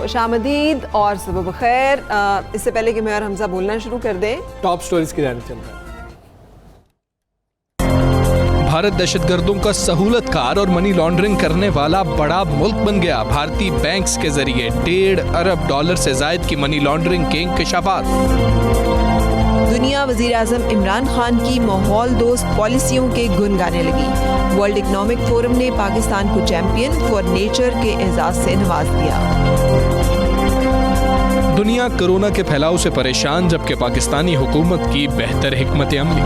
खुशामदीद और सुबह बखैर। इससे पहले कि मैं और हमजा बोलना शुरू कर दें, टॉप स्टोरीज की जानिब चलते हैं। भारत दहशतगर्दों का सहूलतकार और मनी लॉन्ड्रिंग करने वाला बड़ा मुल्क बन गया। भारतीय बैंक्स के जरिए $1.5 अरब से जायद की मनी लॉन्ड्रिंग के इंकशाफात। दुनिया वज़ीर आज़म इमरान खान की माहौल दोस्त पॉलिसियों के गुन गाने लगी। वर्ल्ड इकनॉमिक फोरम ने पाकिस्तान को चैंपियन फॉर नेचर के एजाज से नवाज दिया। दुनिया कोरोना के फैलाव से परेशान, जबकि पाकिस्तानी हुकूमत की बेहतर हिकमत अमली।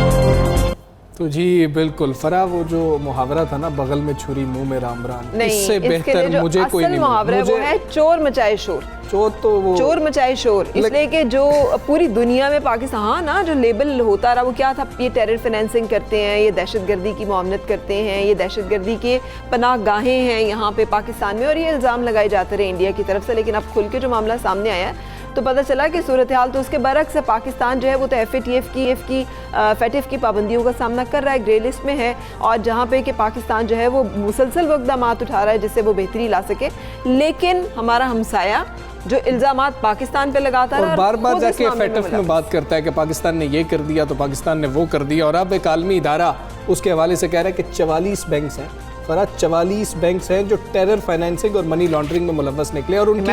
तो जी बिल्कुल फरा, वो जो मुहावरा था ना, बगल में छुरी मुंह में राम राम, इससे बेहतर मुझे कोई नहीं मुहावरा है, वो है चोर मचाए शोर। चोर मचाए शोर, इसलिए कि जो पूरी दुनिया में पाकिस्तान, हाँ ना, जो लेबल होता रहा वो क्या था, ये टेरर फाइनेंसिंग करते हैं, ये दहशतगर्दी की मुआवनत करते हैं, ये दहशतगर्दी के पनाह गाहें हैं यहाँ पे पाकिस्तान में, और ये इल्ज़ाम लगाए जाते रहे इंडिया की तरफ से। लेकिन अब खुल के जो मामला सामने आया है तो पता चला कि सूरत हाल तो उसके बरक्स है। पाकिस्तान जो है वो तो FATF की पाबंदियों का सामना कर रहा है, ग्रे लिस्ट में है, और जहाँ पे कि पाकिस्तान जो है वो मुसलसल वो इक़दामात उठा रहा है जिससे वो बेहतरी ला सके। लेकिन हमारा हमसाया जो इल्ज़ामात पाकिस्तान पे लगाता है, बार बार जाके FATF में बात करता है कि पाकिस्तान ने ये कर दिया तो पाकिस्तान ने वो कर दिया, और अब एक आलमी इदारा उसके हवाले से कह रहा है कि 44 बैंक्स हैं, फराज 44 बैंक्स हैं जो टेरर फाइनेंसिंग और मनी लॉन्ड्रिंग में मुलव्वस निकले, और उनकी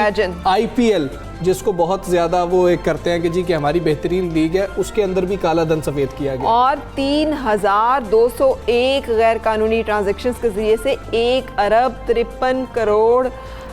IPL जिसको बहुत ज़्यादा वो एक करते हैं कि जी कि हमारी बेहतरीन लीग है, उसके अंदर भी काला धन सफ़ेद किया गया, और 3201 गैर कानूनी ट्रांजेक्शन्स के जरिए से $1 अरब 53 करोड़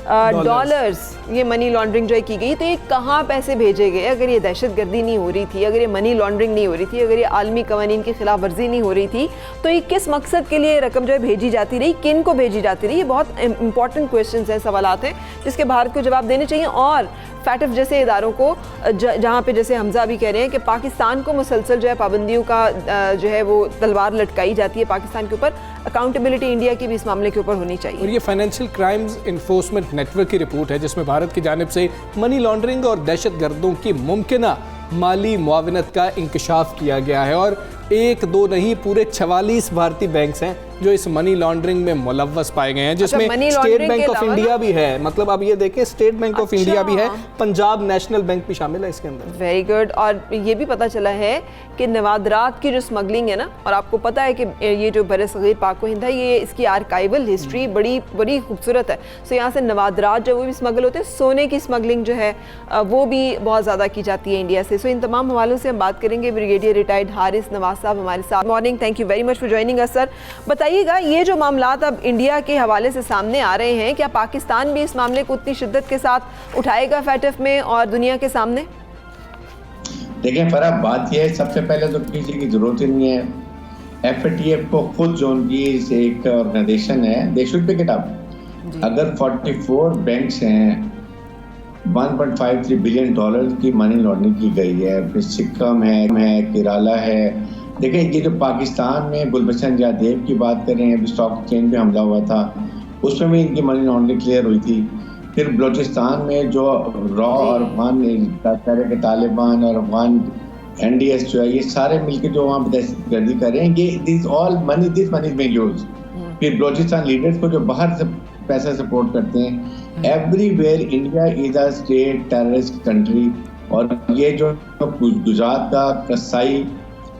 डॉलर्स ये मनी लॉन्ड्रिंग जो है की गई। तो ये कहाँ पैसे भेजे गए? अगर ये दहशतगर्दी नहीं हो रही थी, अगर ये मनी लॉन्ड्रिंग नहीं हो रही थी, अगर ये आलमी कवानीन की खिलाफ वर्जी नहीं हो रही थी, तो ये किस मकसद के लिए रकम जो है भेजी जाती रही, किन को भेजी जाती रही? ये बहुत इंपॉर्टेंट क्वेश्चन हैं, सवालात हैं जिसके भारत को जवाब देने चाहिए। और FATF जैसे इदारों को, जहाँ पे जैसे हमजा भी कह रहे हैं कि पाकिस्तान को मुसलसल जो है पाबंदियों का जो है वो तलवार लटकाई जाती है पाकिस्तान के ऊपर, अकाउंटेबिलिटी इंडिया की भी इस मामले के ऊपर होनी चाहिए। और ये फाइनेंशियल क्राइम्स इन्फोर्समेंट नेटवर्क की रिपोर्ट है जिसमें भारत की जानिब से मनी लॉन्ड्रिंग और दहशतगर्दों की मुमकिना माली मुआवनत का इंकशाफ किया गया है, और 1-2 नहीं, पूरे 44 भारतीय बैंक्स हैं जो इस मनी लॉन्ड्रिंग में मुलव्वस पाए गए हैं, जिसमें स्टेट बैंक ऑफ इंडिया भी है। मतलब अब ये देखें, स्टेट बैंक ऑफ इंडिया भी है, पंजाब नेशनल बैंक भी शामिल है इसके अंदर। Very good. और ये भी पता चला है कि नवादरात की जो स्मगलिंग है ना, और आपको पता है कि ये जो बरसगीर पाक हिंद है, ये इसकी आर्काइवल हिस्ट्री बड़ी बड़ी खूबसूरत है। सो यहाँ से नवादरात जो वो भी स्मगल होते हैं, सोने की स्मगलिंग जो है वो भी बहुत ज़्यादा की जाती है इंडिया से। सो इन तमाम हवालों से हम बात करेंगे। ब्रिगेडियर रिटायर्ड हारिस नवाज साहब हमारे साथ। Morning, thank you very much for joining us sir. बताइएगा, ये जो मामलात अब इंडिया के हवाले से सामने आ रहे हैं, क्या पाकिस्तान भी इस मामले को उतनी शिद्दत के साथ उठाएगा FATF में और दुनिया के सामने? देखिए फरा, बात यह है, सबसे पहले तो किसी की जरूरत ही नहीं है। FATF को खुद जो उनकी एक ऑर्गेनाइजेशन है, they should pick it up. अगर 44 बैंक्स हैं, $1.53 बिलियन की मनी लॉन्ड्रिंग की गई है, फिर सिक्कम है, केरला है। देखिए, ये जो पाकिस्तान में गुलबशन जयादेव की बात कर रहे हैं, अभी स्टॉक एक्सचेंज पे हमला हुआ था, उसमें भी इनकी मनी लॉन्ड्रिंग क्लियर हुई थी। फिर बलूचिस्तान में जो रॉ और अफगान के तालिबान और अफगान NDS जो है, ये सारे मिलकर जो वहाँ दहशतगर्दी कर रहे हैं, ये दिस मनी में यूज। फिर बलूचिस्तान लीडर्स को जो बाहर से पैसा सपोर्ट करते हैं, everywhere India is a state terrorist country. और ये जो गुजरात का कसाई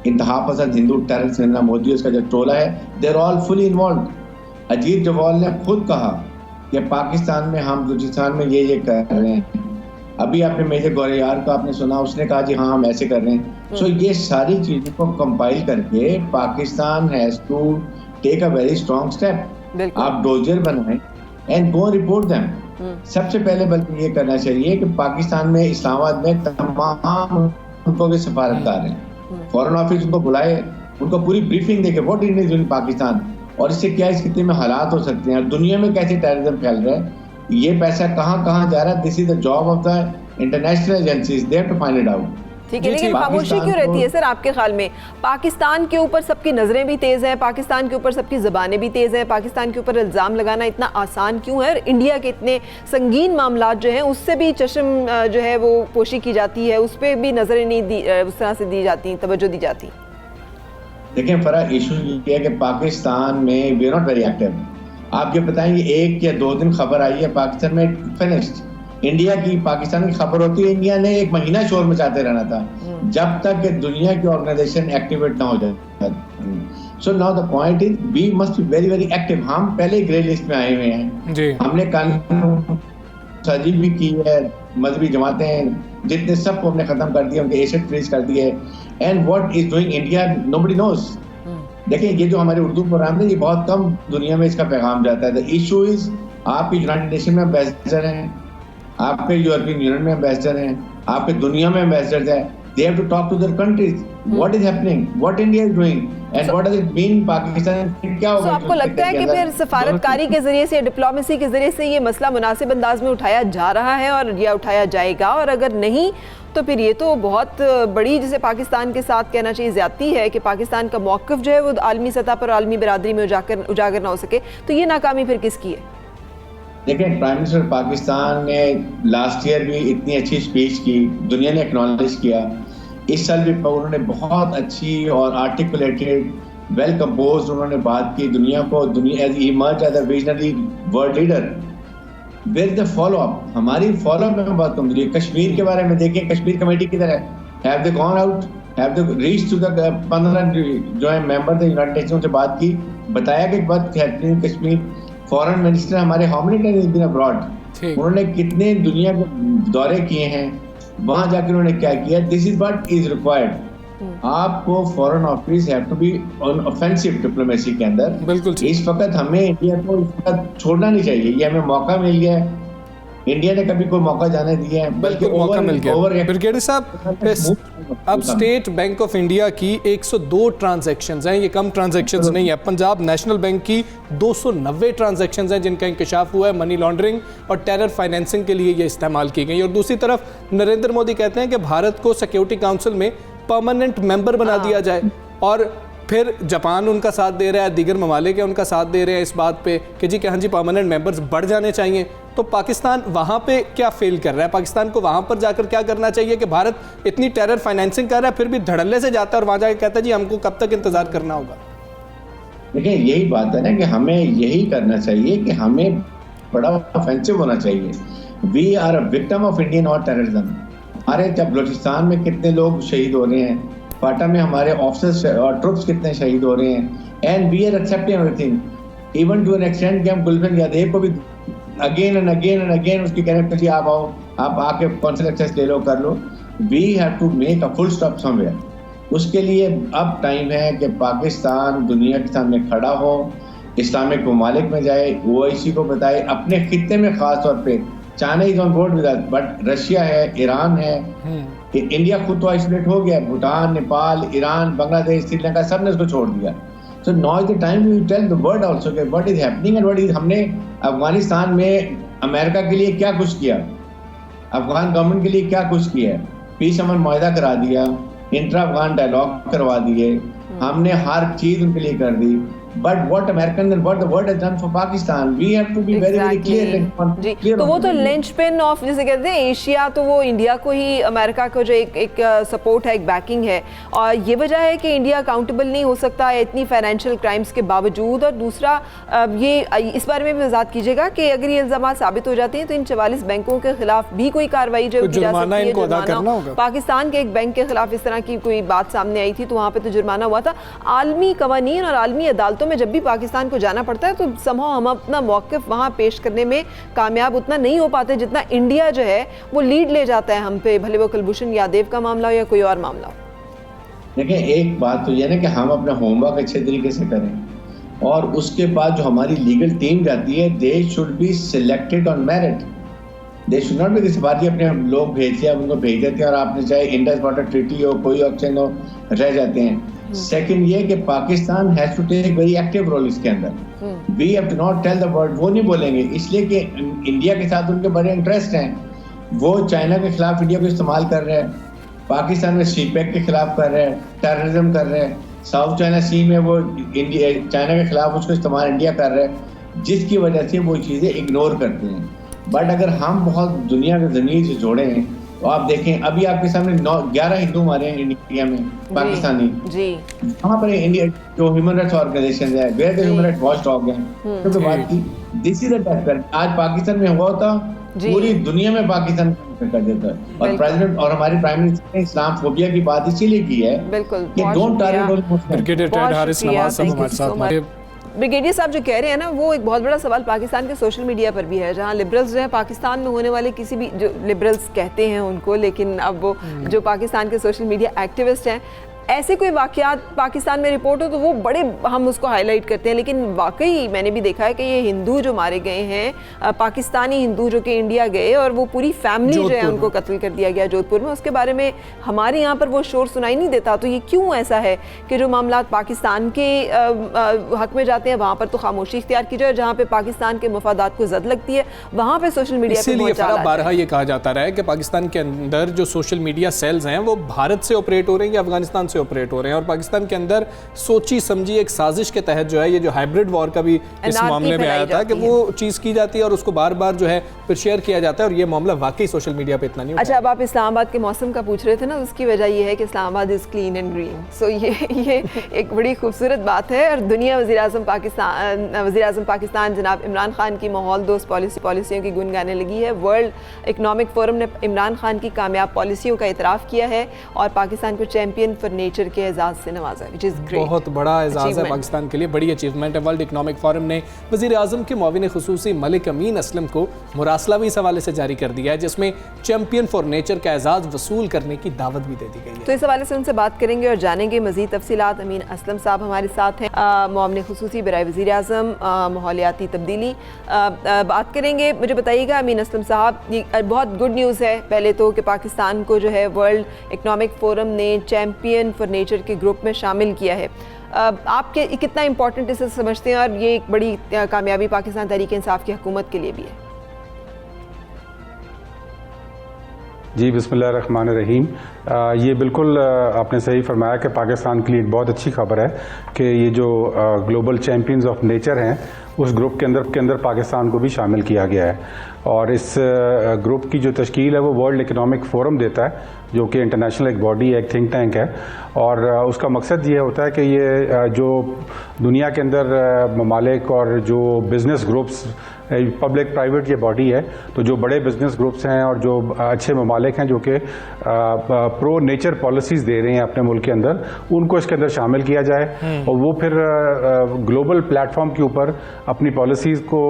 इंतहा पसंद हिंदू टेररिस्ट नरेंद्र मोदी, उसका जो टोला है, they are all fully involve. Ajit Doval ने खुद कहा कि पाकिस्तान में हम बलूचिस्तान में ये कर रहे हैं। अभी आपने मेजर गौरियार का आपने सुना, उसने कहा जी हाँ हम ऐसे कर रहे हैं। सो ये सारी चीज़ों को कंपाइल करके Pakistan has to take a very strong step. आप डोजर बनाएं एंड गो रिपोर्ट देम। सबसे पहले बल्कि ये करना चाहिए कि पाकिस्तान में, इस्लामाबाद में तमाम मुल्कों के सफारतकार हैं, फॉरेन ऑफिस उनको बुलाए, उनको पूरी ब्रीफिंग देके व्हाट इज इन पाकिस्तान, और इससे क्या इस खिते में हालात हो सकते हैं, दुनिया में कैसे टेररिज्म फैल रहा है, ये पैसा कहाँ कहाँ जा रहा है। This is the job of the international agencies, they have to find it out. ठीक है, लेकिन खामोशी क्यों रहती है सर आपके ख्याल में? पाकिस्तान के ऊपर सबकी नज़रें भी तेज़ हैं, पाकिस्तान के ऊपर सबकी ज़बानें भी तेज़ हैं, पाकिस्तान के ऊपर इल्ज़ाम लगाना इतना आसान क्यों है? इंडिया के इतने संगीन मामलात जो हैं उससे भी चश्म जो है वो पोशी की जाती है, उस पर भी नज़रें नहीं उस तरह से दी जाती, तवज्जो दी जाती। देखिए फरा, इशू ये है कि पाकिस्तान में we are not very active. आप ये बताएं, 1 या 2 दिन खबर आई है पाकिस्तान में फिनिश्ड, इंडिया की पाकिस्तान की खबर होती है, इंडिया ने एक महीना शोर मचाते रहना था जब तक कि दुनिया की ऑर्गेनाइजेशन एक्टिवेट ना हो जाए। So now the point is we must be very very active. हम पहले ही ग्रे लिस्ट में आए हुए हैं जी। हमने कानून साजी भी की है, मजहबी जमातें जितने सबको हमने खत्म कर दिया, उनके एसेट फ्रीज कर दिए। And what is doing India nobody knows. देखिए ये जो हमारे उर्दू प्रोग्राम है ये बहुत कम दुनिया में इसका पैगाम जाता है। द इशू इज आपके यूनाइटेड नेशन में एम्बेसडर हैं, आपके यूरोपियन यूनियन में एम्बेसडर हैं, आपके दुनिया में एम्बेसडर हैं। They have to talk to their countries. What is happening? What India is doing? And what does it mean? Pakistan क्या होगा? आपको लगता है कि फिर सफारतकारी के जरिए से, डिप्लोमेसी के जरिए से ये मसला मुनासिब अंदाज में उठाया जा रहा है और या उठाया जाएगा, और अगर नहीं तो फिर ये तो बहुत बड़ी, जिसे पाकिस्तान के साथ कहना चाहिए ज्यादती है कि पाकिस्तान का मौक़िफ़ जो है वो आलमी सतह पर, आलमी बिरादरी में उजागर ना हो सके। तो ये नाकामी फिर किसकी है? देखिए प्राइम मिनिस्टर पाकिस्तान ने लास्ट ईयर भी इतनी अच्छी स्पीच की, दुनिया ने एक्नॉलेज किया। इस साल भी उन्होंने बहुत अच्छी और आर्टिकुलेटेड, वेल कंपोज्ड उन्होंने बात की दुनिया को, दुनिया as emerge as a visionary world leader. Where the follow up? हमारी फॉलो अप में बात कम। कश्मीर के बारे में देखें, कश्मीर कमेटी किधर है? Have they gone out? Have they reach to the 15 जो है मेंबर थे यूनाइटेड नेशन से बात की, बताया कि बात हैपनिंग कश्मीर। फॉरेन मिनिस्टर हमारे how many times been abroad, उन्होंने कितने दुनिया के दौरे किए हैं, वहां जाकर उन्होंने क्या किया। This is what is required. आपको foreign office have to be on offensive diplomacy के अंदर। बिल्कुल इस वक्त हमें इंडिया को इस वक्त छोड़ना नहीं चाहिए। ये हमें मौका मिल गया है, इंडिया ने कभी कोई मौका जाने दिया है, बल्कि मौका मिल गया। ब्रिगेडियर साहब, अब स्टेट बैंक ऑफ इंडिया की 102 ट्रांजैक्शंस हैं, ये कम ट्रांजैक्शंस नहीं है। पंजाब नेशनल बैंक की 290 ट्रांजैक्शंस हैं जिनका इंकशाफ हुआ है, मनी लॉन्ड्रिंग और टेरर फाइनेंसिंग के लिए ये इस्तेमाल की गई। और दूसरी तरफ नरेंद्र मोदी कहते हैं कि भारत को सिक्योरिटी काउंसिल में परमानेंट मेंबर बना दिया जाए, और फिर जापान उनका साथ दे रहा है, दीगर ममालिक उनका साथ दे रहे हैं इस बात पे कि जी कि हाँ जी परमानेंट मेंबर्स बढ़ जाने चाहिए। तो पाकिस्तान वहाँ पे क्या फेल कर रहा है? पाकिस्तान को वहाँ पर जाकर क्या करना चाहिए कि भारत इतनी टेरर फाइनेंसिंग कर रहा है फिर भी धड़ल्ले से जाता है और वहाँ जाकर कहता है जी हमको कब तक इंतजार करना होगा? देखिए यही बात है ना कि हमें यही करना चाहिए कि हमें बड़ा ऑफेंसिव होना चाहिए। We are a victim of Indian और टेररिज्म। हमारे जब बलूचिस्तान में कितने लोग शहीद हो रहे हैं, फाटा में हमारे ऑफिसर्स और ट्रुप्स कितने शहीद हो रहे हैं, and we are accepting everything even to an extent कि हम गुलशन यादेव को भी अगेन एंड अगेन उसकी कह रहे हैं आप आओ, आप आके कौंसिल एक्सेस ले लो, कर लो। We have to make a full stop somewhere. उसके लिए अब टाइम है कि पाकिस्तान दुनिया के सामने खड़ा हो, इस्लामिक ममालिक में जाए, ओआईसी को बताए, अपने खित्ते में खास तौर पे China is on board with us, but Russia है, ईरान है, इंडिया खुद तो आइसोलेट हो गया, भूटान, नेपाल, ईरान, बांग्लादेश, श्रीलंका सब ने उसको छोड़ दिया। So now is the time we tell the world also कि what is happening and what is. हमने अफगानिस्तान में अमेरिका के लिए क्या कुछ किया, अफगान गवर्नमेंट के लिए क्या कुछ किया, पीस अमन मुआहदा करा दिया, इंट्रा अफगान डायलॉग करवा दिए, हमने हर चीज उनके लिए कर दी। But what Americans and what the world has done for Pakistan, we have to be very very clear. तो वो तो लिंचपिन ऑफ जिसे कहते हैं एशिया, तो वो इंडिया को ही, अमेरिका को जो एक सपोर्ट है, एक बैकिंग है, और ये वजह है कि इंडिया अकाउंटेबल नहीं हो सकता है इतनी फाइनेंशियल क्राइम्स के बावजूद। और दूसरा ये इस बारे में भी वजाहत कीजिएगा कि अगर ये इल्जाम साबित हो जाते हैं तो इन 44 बैंकों के खिलाफ भी कोई कार्रवाई जो की जा सकती है। पाकिस्तान के एक बैंक के खिलाफ इस तरह की कोई बात सामने आई थी तो वहाँ पे तो जुर्माना हुआ था। आलमी कवानीन और आलमी अदालतों में जब भी पाकिस्तान को जाना पड़ता है तो समहाउ हम अपना मौक़िफ़ वहाँ पेश करने में कामयाब उतना नहीं हो पाते जितना इंडिया जो है वो लीड ले जाता है हम पे, भले वो कुलभूषण यादव का मामला हो या कोई और मामला हो। देखिए एक बात तो यह ना कि हम अपना होमवर्क अच्छे तरीके से करें, और उसके बाद जो हमारी लीगल टीम जाती है, they should be selected on merit. They should not be कि सिफारती अपने लोग भेज दिया, उनको भेज देते हैं और आपने चाहे इंडस वाटर ट्रीटी हो, कोई ऑप्शन हो, रह जाते हैं। सेकंड ये कि Pakistan has to take very active role इसके अंदर। We have to not tell the world, वो नहीं बोलेंगे इसलिए कि इंडिया के साथ उनके बड़े इंटरेस्ट हैं। वो चाइना के खिलाफ इंडिया को इस्तेमाल कर रहे हैं, पाकिस्तान में सीपैक के खिलाफ कर रहे हैं, टेररिज्म कर रहे हैं, साउथ चाइना सी में वो इंडिया चाइना के खिलाफ उसको इस्तेमाल इंडिया कर रहे हैं, जिसकी वजह से वो चीज़ें इग्नोर करते हैं। बट अगर हम बहुत दुनिया के ज़मीन से जोड़ें तो आप देखें अभी आपके सामने 11 हिंदू मारे हैं इंडिया में, पाकिस्तानी जी। वहाँ पर इंडिया जो ह्यूमन राइट्स ऑर्गेनाइजेशन है, where the human rights watch dog हैं, तो बात की दिस इज द डेथ। आज पाकिस्तान में हुआ था पूरी दुनिया में पाकिस्तान कर देता है। और प्रेसिडेंट और हमारे प्राइम मिनिस्टर ने इस्लामोफोबिया की बात इसीलिए की है कि डोंट टारगेट। ब्रिगेडियर साहब जो कह रहे हैं ना, वो एक बहुत बड़ा सवाल पाकिस्तान के सोशल मीडिया पर भी है, जहां लिबरल्स जो है पाकिस्तान में होने वाले किसी भी, जो लिबरल्स कहते हैं उनको, लेकिन अब वो जो पाकिस्तान के सोशल मीडिया एक्टिविस्ट हैं, ऐसे कोई वाक़यात पाकिस्तान में रिपोर्ट हो तो वो बड़े हम उसको हाईलाइट करते हैं, लेकिन वाकई मैंने भी देखा है कि ये हिंदू जो मारे गए हैं, पाकिस्तानी हिंदू जो कि इंडिया गए और वो पूरी फैमिली जो है उनको कत्ल कर दिया गया जोधपुर में, उसके बारे में हमारे यहाँ पर वो शोर सुनाई नहीं देता। तो ये क्यों ऐसा है कि जो मामला पाकिस्तान के हक में जाते हैं वहाँ पर तो खामोशी इख्तियार की जाए, जहाँ पे पाकिस्तान के मफादात को जद लगती है वहाँ पे सोशल मीडिया इसीलिए बारहा ये कहा जाता रहा है कि पाकिस्तान के अंदर जो सोशल मीडिया सेल्स हैं वो भारत से ऑपरेट हो रहे हैं या अफगानिस्तान से ऑपरेट हो रहे हैं, और पाकिस्तान के अंदर सोची समझी एक साजिश के तहत जो है ये जो हाइब्रिड वॉर का भी इस मामले में आया था कि वो चीज की जाती है और उसको बार बार जो है फिर शेयर किया जाता है, और ये मामला वाकई सोशल मीडिया पे इतना नहीं। अच्छा, अब आप इस्लामाबाद के मौसम का पूछ रहे थे ना, उसकी वजह ये है कि Islamabad is clean and green, so ये एक बड़ी खूबसूरत बात है। और दुनिया वज़ीर आज़म पाकिस्तान जनाब इमरान खान की माहौल दोस्त पॉलिसियों की गुन गाने लगी है। वर्ल्ड इकनॉमिक फोरम ने इमरान खान की कामयाब पॉलिसियों का इतराफ़ किया है और पाकिस्तान को चैंपियन फॉर नेचर के एजाज़ से नवाजा, व्हिच इज़ ग्रेट। बहुत बड़ा एजाज़ है पाकिस्तान के लिए, बड़ी अचीवमेंट है। वर्ल्ड इकनॉमिक फोरम ने वज़ीर आज़म के मुआविन खुसूसी मलिक अमीन असलम को मुरासला भी इस हवाले से जारी कर दिया है, जिसमें चैंपियन फॉर नेचर का एजाज़ वसूल करने की दावत भी दे दी गई है। तो इस हवाले से उनसे बात करेंगे और जानेंगे मज़ीद तफसीलात। अमीन असलम साहब हमारे साथ हैं, मुआविन खुसूसी बराए वज़ीर आज़म माहौलियाती तब्दीली। बात करेंगे, मुझे बताइएगा अमीन असलम साहब, ये बहुत गुड न्यूज़ है पहले तो कि पाकिस्तान को जो है वर्ल्ड इकनॉमिक फोरम ने चैंपियन फॉर नेचर के ग्रुप में शामिल किया है। आपके कितना इंपॉर्टेंट इसे समझते हैं और ये एक बड़ी कामयाबी पाकिस्तान तहरीक इंसाफ की हुकूमत के लिए भी है? जी बिस्मिल्लाहिर्रहमानिर्रहीम। ये बिल्कुल आपने सही फरमाया कि पाकिस्तान के लिए एक बहुत अच्छी खबर है कि ये जो ग्लोबल चैम्पियंस ऑफ नेचर हैं उस ग्रुप के अंदर पाकिस्तान को भी शामिल किया गया है। और इस ग्रुप की जो तश्कील है वो वर्ल्ड इकनॉमिक फोरम देता है, जो कि इंटरनेशनल एक बॉडी है, एक थिंक टैंक है। और उसका मकसद ये होता है कि ये जो दुनिया के अंदर ममालिक और जो बिज़नेस ग्रुप्स, पब्लिक प्राइवेट ये बॉडी है, तो जो बड़े बिजनेस ग्रुप्स हैं और जो अच्छे ममालिक हैं जो कि प्रो नेचर पॉलिसीज़ दे रहे हैं अपने मुल्क के अंदर, उनको इसके अंदर शामिल किया जाए और वो फिर ग्लोबल प्लेटफॉर्म के ऊपर अपनी पॉलिसीज़ को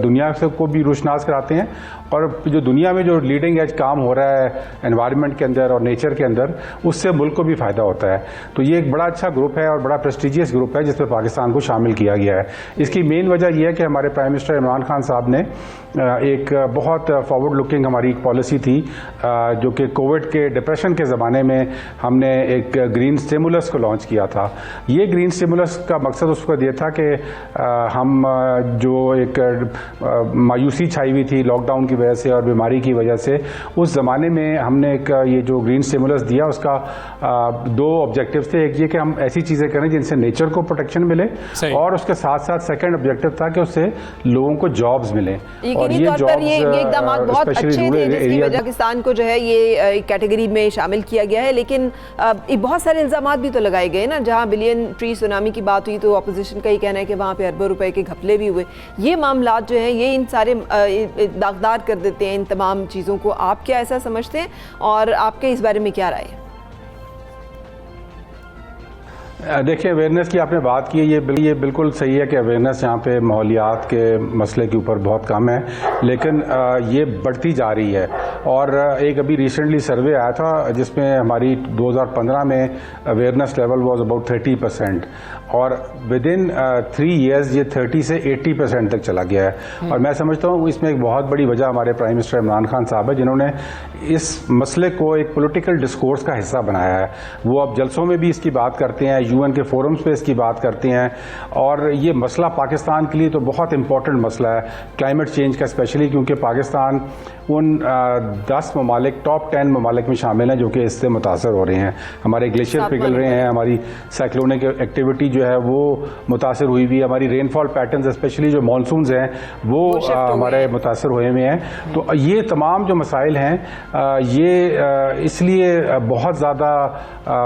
दुनिया से को भी रोशनास कराते हैं। और जो दुनिया में जो लीडिंग एज काम हो रहा है एनवायरनमेंट के अंदर और नेचर के अंदर, उससे मुल्क को भी फ़ायदा होता है। तो ये एक बड़ा अच्छा ग्रुप है और बड़ा प्रेस्टिजियस ग्रुप है जिसमें पाकिस्तान को शामिल किया गया है। इसकी मेन वजह यह है कि हमारे प्राइम मिनिस्टर इमरान खान साहब ने एक बहुत फॉरवर्ड लुकिंग हमारी एक पॉलिसी थी, जो कि कोविड के डिप्रेशन के ज़माने में हमने एक ग्रीन स्टिमुलस को लॉन्च किया था। ये ग्रीन स्टिमुलस का मकसद उसका ये था कि हम जो एक मायूसी छाई हुई थी लॉकडाउन की वजह से और बीमारी की वजह से, उस ज़माने में हमने एक ये जो ग्रीन स्टिमुलस दिया उसका दो ऑब्जेक्टिव थे। एक ये कि हम ऐसी चीज़ें करें जिनसे नेचर को प्रोटेक्शन मिले, और उसके साथ साथ सेकेंड ऑब्जेक्टिव था कि उससे लोगों को जॉब्स मिले। और ये इकदाम बहुत अच्छे थे जिसकी वजह पाकिस्तान को जो है ये कैटेगरी में शामिल किया गया है। लेकिन बहुत सारे इल्जामात भी तो लगाए गए ना, जहाँ बिलियन ट्री सुनामी की बात हुई तो अपोजिशन का ही कहना है कि वहाँ पे अरबों रुपए के घपले भी हुए। ये मामलात जो हैं ये इन सारे दागदार कर देते हैं इन तमाम चीज़ों को। आप क्या ऐसा समझते हैं और आपके इस बारे में क्या राय है? देखिए, अवेयरनेस की आपने बात की है, ये बिल्कुल सही है कि अवेयरनेस यहाँ पे माहौलियात के मसले के ऊपर बहुत कम है, लेकिन ये बढ़ती जा रही है। और एक अभी रिसेंटली सर्वे आया था जिसमें हमारी 2015 में अवेयरनेस लेवल वाज अबाउट 30%, और विद इन 3 years ये 30 से 80% तक चला गया है। और मैं समझता हूँ इसमें एक बहुत बड़ी वजह हमारे प्राइम मिनिस्टर इमरान खान साहब है, जिन्होंने इस मसले को एक पॉलिटिकल डिस्कोर्स का हिस्सा बनाया है। वो अब जलसों में भी इसकी बात करते हैं, UN के फोरम्स पे इसकी बात करते हैं, और ये मसला पाकिस्तान के लिए तो बहुत इंपॉर्टेंट मसला है, क्लाइमेट चेंज का स्पेशली, क्योंकि पाकिस्तान उन 10 ममालिक टॉप 10 ममालिक में शामिल हैं जो कि इससे मुतासर हो रहे हैं। हमारे ग्लेशियर पिघल रहे हैं, हमारी साइक्लोनिक एक्टिविटी जो जो है वो मुतासर हुई हुई है। हमारी रेनफॉल पैटर्न्स स्पेशली जो मानसून्स हैं वो हमारे मुतासर हुए हुए हैं। तो ये तमाम जो मसाइल हैं ये इसलिए बहुत ज़्यादा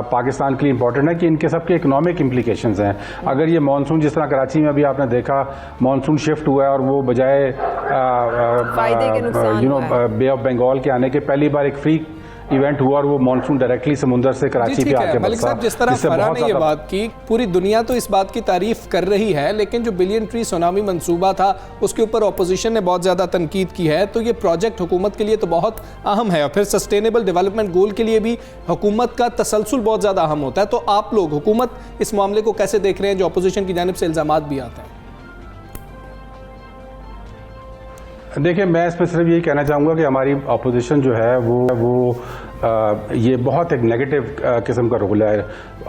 पाकिस्तान के लिए इम्पोर्टेंट है कि इनके सबके इकोनॉमिक इम्प्लीकेशंस हैं। अगर ये मानसून जिस तरह कराची में अभी आपने देखा मानसून शिफ्ट हुआ है और वो बजाय बे ऑफ बंगाल के आने के पहली बार एक फ्री इवेंट हुआ और वो मानसून डायरेक्टली समुंदर से कराची पे आके मलिक साहब, जिस तरह फरहान ने ये बात की, पूरी दुनिया तो इस बात की तारीफ कर रही है, लेकिन जो बिलियन ट्री सुनामी मंसूबा था उसके ऊपर ऑपोजिशन ने बहुत ज्यादा तनकीद की है। तो ये प्रोजेक्ट हुकूमत के लिए तो बहुत अहम है और फिर सस्टेनेबल डेवलपमेंट गोल के लिए भी हुकूमत का तसलसल बहुत ज्यादा अहम होता है। तो आप लोग हुकूमत इस मामले को कैसे देख रहे हैं जो अपोजिशन की जानिब से इल्जामात भी आते हैं? देखिए, मैं इसमें सिर्फ यही कहना चाहूँगा कि हमारी अपोजिशन जो है वो ये बहुत एक नेगेटिव किस्म का रोल है।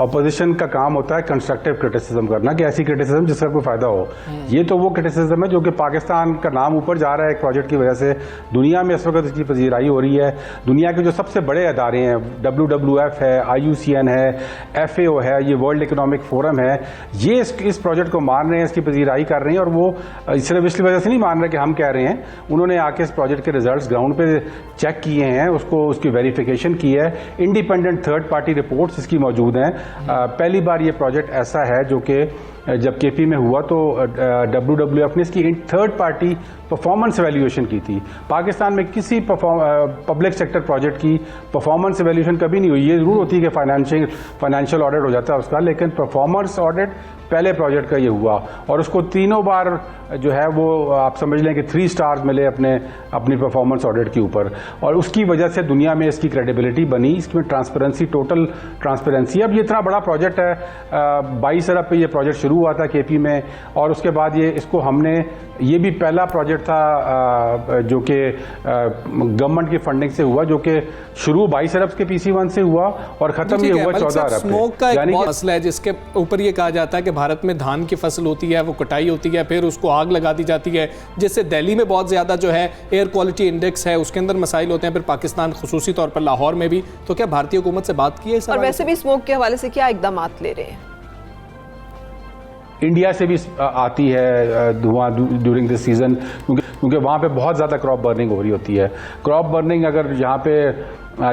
अपोजिशन का काम होता है कंस्ट्रक्टिव क्रिटिसिज्म करना, कि ऐसी क्रिटिसिज्म जिसका कोई फायदा हो। ये तो वो क्रिटिसिज्म है जो कि पाकिस्तान का नाम ऊपर जा रहा है एक प्रोजेक्ट की वजह से। दुनिया में इस वक्त इसकी पजीराई हो रही है। दुनिया के जो सबसे बड़े अदारे हैं, WWF है, IUCN है, FAO है, ये वर्ल्ड इकोनॉमिक फोरम है, ये इस प्रोजेक्ट को मान रहे हैं, इसकी पजीराई कर रहे हैं। और वो सिर्फ इसकी वजह से नहीं मान रहे कि हम कह रहे हैं, उन्होंने आके इस प्रोजेक्ट के रिजल्ट्स ग्राउंड पे चेक किए हैं, उसकी वेरिफिकेशन की है। इंडिपेंडेंट थर्ड पार्टी रिपोर्ट्स इसकी मौजूद हैं। पहली बार ये प्रोजेक्ट ऐसा है जो कि जब KP में हुआ तो WWF ने इसकी थर्ड पार्टी परफॉर्मेंस एवेल्यूएशन की थी। पाकिस्तान में किसी पब्लिक सेक्टर प्रोजेक्ट की परफॉर्मेंस एवेल्यूएशन कभी नहीं हुई। ये जरूर होती है कि फाइनेंशियल ऑडिट हो जाता है उसका, लेकिन परफॉर्मेंस ऑडिट पहले प्रोजेक्ट का ये हुआ और उसको तीनों बार जो है वो आप समझ लें कि 3 स्टार्स मिले अपनी परफॉर्मेंस ऑडिट के ऊपर। और उसकी वजह से दुनिया में इसकी क्रेडिबिलिटी बनी, इसमें ट्रांसपेरेंसी, टोटल ट्रांसपेरेंसी। अब ये इतना बड़ा प्रोजेक्ट है, 22 अरब पे ये प्रोजेक्ट शुरू हुआ था KP में, और उसके बाद इसको हमने, ये भी पहला प्रोजेक्ट था जो कि गवर्नमेंट की फंडिंग से हुआ, जो कि शुरू 22 अरब के PC1 से हुआ और खत्म ये हुआ 14 अरब पे। स्मोक का एक बहुत मसला है जिसके ऊपर ये कहा जाता है कि भारत में धान की फसल होती है, वो कटाई होती है, फिर उसको आग लगा दी जाती है, जिससे दिल्ली में बहुत ज्यादा जो है एयर क्वालिटी इंडेक्स है उसके अंदर मसाइल होते हैं, फिर पाकिस्तान खुसूसी तौर पर लाहौर में भी। तो क्या भारतीय हुकूमत से बात की है? और वैसे भी स्मोक के हवाले से क्या इकदाम ले रहे हैं? इंडिया से भी आती है धुआं ड्यूरिंग दिस सीजन, क्योंकि वहाँ पे बहुत ज़्यादा क्रॉप बर्निंग हो रही होती है। क्रॉप बर्निंग अगर यहाँ पे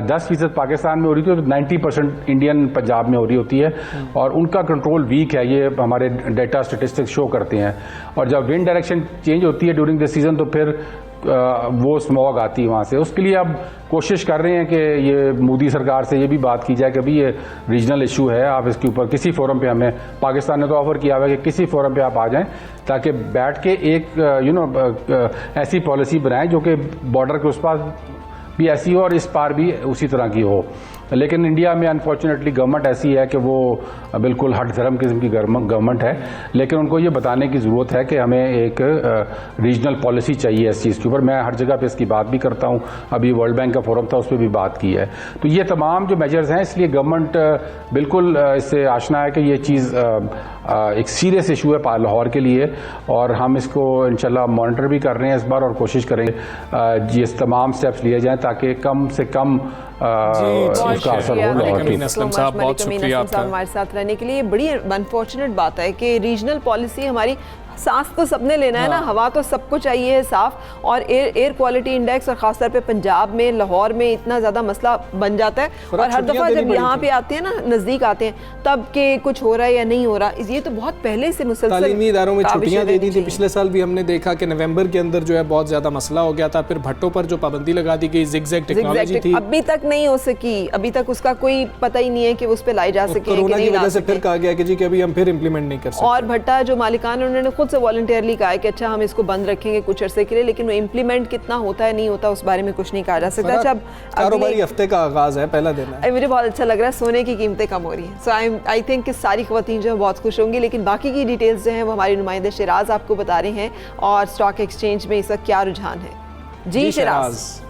10% पाकिस्तान में हो रही थी तो 90% इंडियन पंजाब में हो रही होती है, और उनका कंट्रोल वीक है, ये हमारे डेटा स्टेटिस्टिक्स शो करते हैं। और जब विंड डायरेक्शन चेंज होती है ड्यूरिंग दिस सीजन तो फिर वो स्मॉग आती है वहाँ से। उसके लिए अब कोशिश कर रहे हैं कि ये मोदी सरकार से ये भी बात की जाए कि अभी ये रीजनल इशू है, आप इसके ऊपर किसी फोरम पे, हमें पाकिस्तान ने तो ऑफर किया हुआ है कि किसी फोरम पे आप आ जाएं ताकि बैठ के एक ऐसी पॉलिसी बनाएं जो कि बॉर्डर के उस पार भी ऐसी हो और इस पार भी उसी तरह की हो। लेकिन इंडिया में अनफॉर्चुनेटली गवर्नमेंट ऐसी है कि वो बिल्कुल हट धर्म किस्म की गवर्नमेंट है, लेकिन उनको ये बताने की ज़रूरत है कि हमें एक रीजनल पॉलिसी चाहिए इस चीज़ के ऊपर। मैं हर जगह पे इसकी बात भी करता हूँ, अभी वर्ल्ड बैंक का फोरम था उस पर भी बात की है। तो ये तमाम जो मेजर्स हैं, इसलिए गवर्नमेंट बिल्कुल इससे आशना है कि ये चीज़ एक सीरियस इशू है लाहौर के लिए, और हम इसको इंशाल्लाह मॉनिटर भी कर रहे हैं इस बार, और कोशिश करेंगे ये तमाम स्टेप्स लिए जाएं ताकि कम से कम उसका असर हो लाहौर पे। बहुत शुक्रिया आपका हमारे साथ रहने के लिए। बड़ी अनफॉर्चुनेट बात है कि रीजनल पॉलिसी, हमारी सांस तो सबने लेना है ना, हवा तो सबको चाहिए है साफ, और एयर क्वालिटी इंडेक्स और खासतौर पे पंजाब में, लाहौर में इतना ज़्यादा मसला बन जाता है। और हर दफ़ा जब यहाँ पे आते हैं ना, नज़दीक आते हैं, तब के कुछ हो रहा है या नहीं हो रहा, ये तो बहुत पहले से मुसलसल तालीमी इदारों में छुट्टियाँ दे दी थी। पिछले साल भी हमने देखा कि नवंबर के अंदर जो है बहुत ज़्यादा मसला हो गया था, फिर भट्टों पर जो पाबंदी लगा दी गई, ज़िगज़ैग टेक्नोलॉजी थी, अभी तक नहीं हो सकी, अभी तक उसका कोई पता ही नहीं है कि उस पर लाई जा सके। कोरोना की वजह से फिर कहा गया कि जी कि अभी हम फिर इम्प्लीमेंट नहीं कर सकते। और भट्टा जो मालिकान है उन्होंने खुद से वॉलंटियरली कहा है कि अच्छा हम इसको बंद रखेंगे कुछ अरसे के लिए, लेकिन वो इम्प्लीमेंट कितना होता है नहीं होता उस बारे में कुछ नहीं कहा जा सकता। अच्छा, कारोबारी हफ्ते का आगाज है, पहला दिन है। मुझे बहुत अच्छा लग रहा है, सोने की कीमतें कम हो रही हैं, सो आई थिंक कि सारी ख़वातीन जो है बहुत खुश होंगी। लेकिन बाकी की डिटेल्स जो हैं वो हमारी नुमाइंदे शिराज आपको बता रहे हैं, और स्टॉक एक्सचेंज में इस वक्त क्या रुझान है। जी शिराज।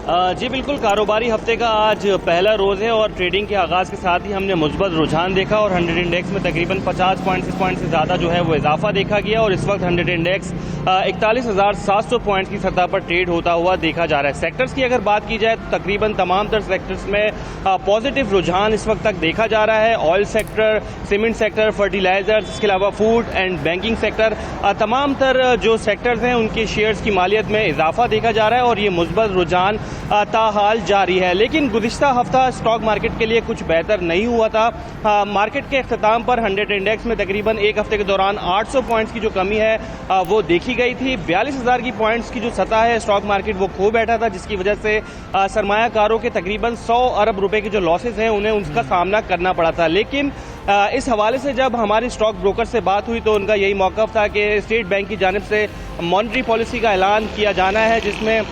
जी बिल्कुल, कारोबारी हफ्ते का आज पहला रोज़ है और ट्रेडिंग के आगाज़ के साथ ही हमने मुस्बत रुझान देखा और 100 इंडेक्स में तकरीबन 50 पॉइंट से ज़्यादा जो है वो इजाफा देखा गया और इस वक्त 100 इंडेक्स 41,700 पॉइंट की सतह पर ट्रेड होता हुआ देखा जा रहा है। सेक्टर्स की अगर बात की जाए तो तकरीबन तमाम तर सेक्टर्स में पॉजिटिव रुझान इस वक्त तक देखा जा रहा है। Oil sector, cement sector, fertilisers, इसके अलावा फूड एंड बैंकिंग सेक्टर, तमाम तर जो सेक्टर्स हैं उनके शेयर्स की मालियत में इजाफा देखा जा रहा है और ये मुस्बत रुझान ताहाल जारी है। लेकिन गुज़िश्ता हफ्ता स्टॉक मार्केट के लिए कुछ बेहतर नहीं हुआ था। मार्केट के अख्ताम पर 100 इंडेक्स में तकरीबन एक हफ्ते के दौरान 800 पॉइंट्स की जो कमी है वो देखी गई थी। 42,000 की पॉइंट्स की जो सतह है स्टॉक मार्केट वो खो बैठा था, जिसकी वजह से सरमायाकारों के तकरीबन 100 अरब रुपए के जो लॉसेस हैं उन्हें उसका सामना करना पड़ा था। लेकिन इस हवाले से जब हमारी स्टॉक ब्रोकर से बात हुई तो उनका यही मौक़िफ़ था कि स्टेट बैंक की जानिब से मॉनेटरी पॉलिसी का ऐलान किया जाना है, जिसमें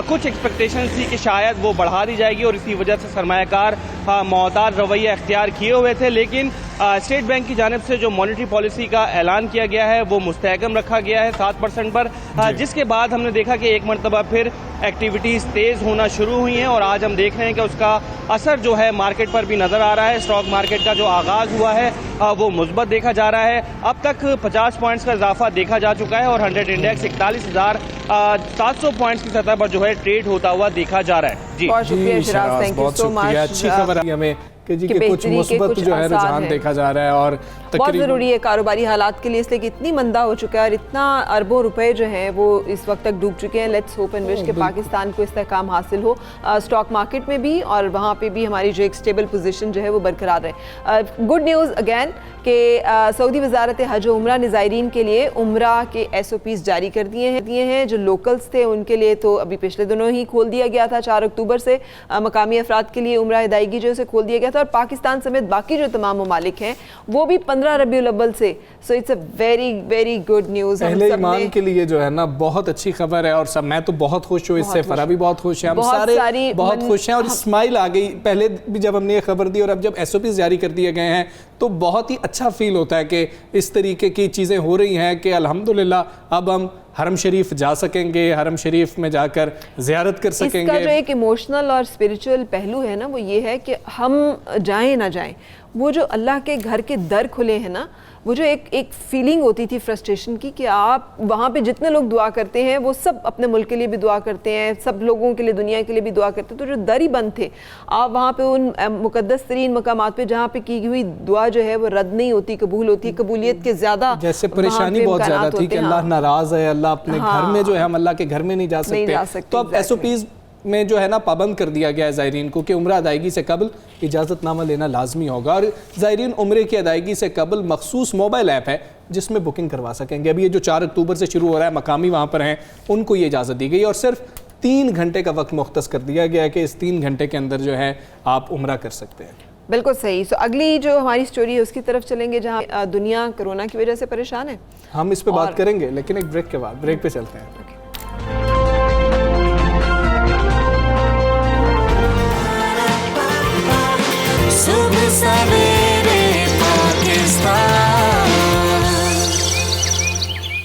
कुछ एक्सपेक्टेशन थी कि शायद वो बढ़ा दी जाएगी और इसी वजह से सरमायाकार मोहताज रवैया अख्तियार किए हुए थे। लेकिन स्टेट बैंक की जानिब से जो मॉनेटरी पॉलिसी का ऐलान किया गया है वो मुस्तहकम रखा गया है 7% पर, जिसके बाद हमने देखा कि एक मरतबा फिर एक्टिविटीज़ तेज़ होना शुरू हुई हैं और आज हम देख रहे हैं कि उसका असर जो है मार्केट पर भी नज़र आ रहा है। स्टॉक मार्केट का जो आगाज़ हुआ है वो मुस्बत देखा जा रहा है। अब तक 50 पॉइंट्स का इजाफा देखा जा चुका है और 100 इंडेक्स 41,700 पॉइंट्स की सतह पर जो है ट्रेड होता हुआ देखा जा रहा है। जी बहुत शुक्रिया Siraj, thank you so much. अच्छी खबर है हमें कि जी कि कुछ मुस्बत जो है रुझान देखा जा रहा है और बहुत ज़रूरी है कारोबारी हालात के लिए, इसलिए कि इतनी मंदा हो चुका है और इतना अरबों रुपए जो हैं वो इस वक्त तक डूब चुके हैं। लेट्स होप एंड विश कि पाकिस्तान को इस्तेहकाम हासिल हो स्टॉक मार्केट में भी और वहाँ पे भी हमारी जो एक स्टेबल पोजीशन जो है वो बरकरार रहे। गुड न्यूज़ अगेन कि सऊदी वजारत हज और उम्रा ज़ायरीन के लिए उम्रा के SOPs जारी कर दिए हैं। जो लोकल्स थे उनके लिए तो अभी पिछले दिनों ही खोल दिया गया था, 4 अक्टूबर से मकामी अफराद के लिए उम्रा अदायगी जो है खोल दिया गया था और पाकिस्तान समेत बाकी जो तमाम ममालिक हैं वो भी 15 रबीउल अव्वल से। So it's a very very good news अहले ईमान के लिए जो है ना बहुत अच्छी खबर है और सब मैं तो बहुत खुश हूँ इससे, फरा भी बहुत खुश है, हम सारे बहुत खुश हैं और स्माइल आ गई पहले भी जब हमने ये खबर दी और अब जब SOPs जारी कर दिए गए हैं तो बहुत ही अच्छा फील होता है कि इस तरीके की चीज़ें हो रही हैं कि अल्हम्दुलिल्लाह अब हम हरम शरीफ जा सकेंगे, हरम शरीफ में जाकर ज़ियारत कर सकेंगे। इसका जो एक इमोशनल और स्पिरिचुअल पहलू है ना वो ये है कि हम जाएं ना जाएं, वो जो अल्लाह के घर के दर खुले हैं ना, वो जो एक फीलिंग होती थी फ्रस्ट्रेशन की कि आप वहाँ पे जितने लोग दुआ करते हैं वो सब अपने मुल्क के लिए भी दुआ करते हैं, सब लोगों के लिए दुनिया के लिए भी दुआ करते हैं, तो जो दर ही बंद थे आप वहाँ पे उन मुकद्दस तरीन मकामात पे जहाँ पे की हुई दुआ जो है वो रद्द नहीं होती, कबूल होती, कबूलियत के ज़्यादा जैसे परेशानी बहुत ज़्यादा थी कि अल्लाह नाराज़ है, अल्लाह अपने घर में जो है हम अल्लाह के घर में नहीं जा सकते, तो अब SOPs में जो है ना पाबंद कर दिया गया है ज़ायरीन को कि उम्रा अदायगी से कबल इजाज़तनामा लेना लाजमी होगा और ज़ायरीन उम्रे की अदायगी से कबल मखसूस मोबाइल ऐप है जिसमें बुकिंग करवा सकेंगे। अभी ये जो 4 अक्टूबर से शुरू हो रहा है, मकामी वहाँ पर हैं उनको ये इजाज़त दी गई और सिर्फ 3 घंटे का वक्त मुख्तस कर दिया गया है कि इस 3 घंटे के अंदर जो है आप उम्रा कर सकते हैं। बिल्कुल सही। सो अगली जो हमारी स्टोरी है उसकी तरफ चलेंगे जहाँ दुनिया कोरोना की वजह से परेशान है। हम इस पर बात करेंगे लेकिन एक ब्रेक के बाद, ब्रेक पे चलते हैं। सुबह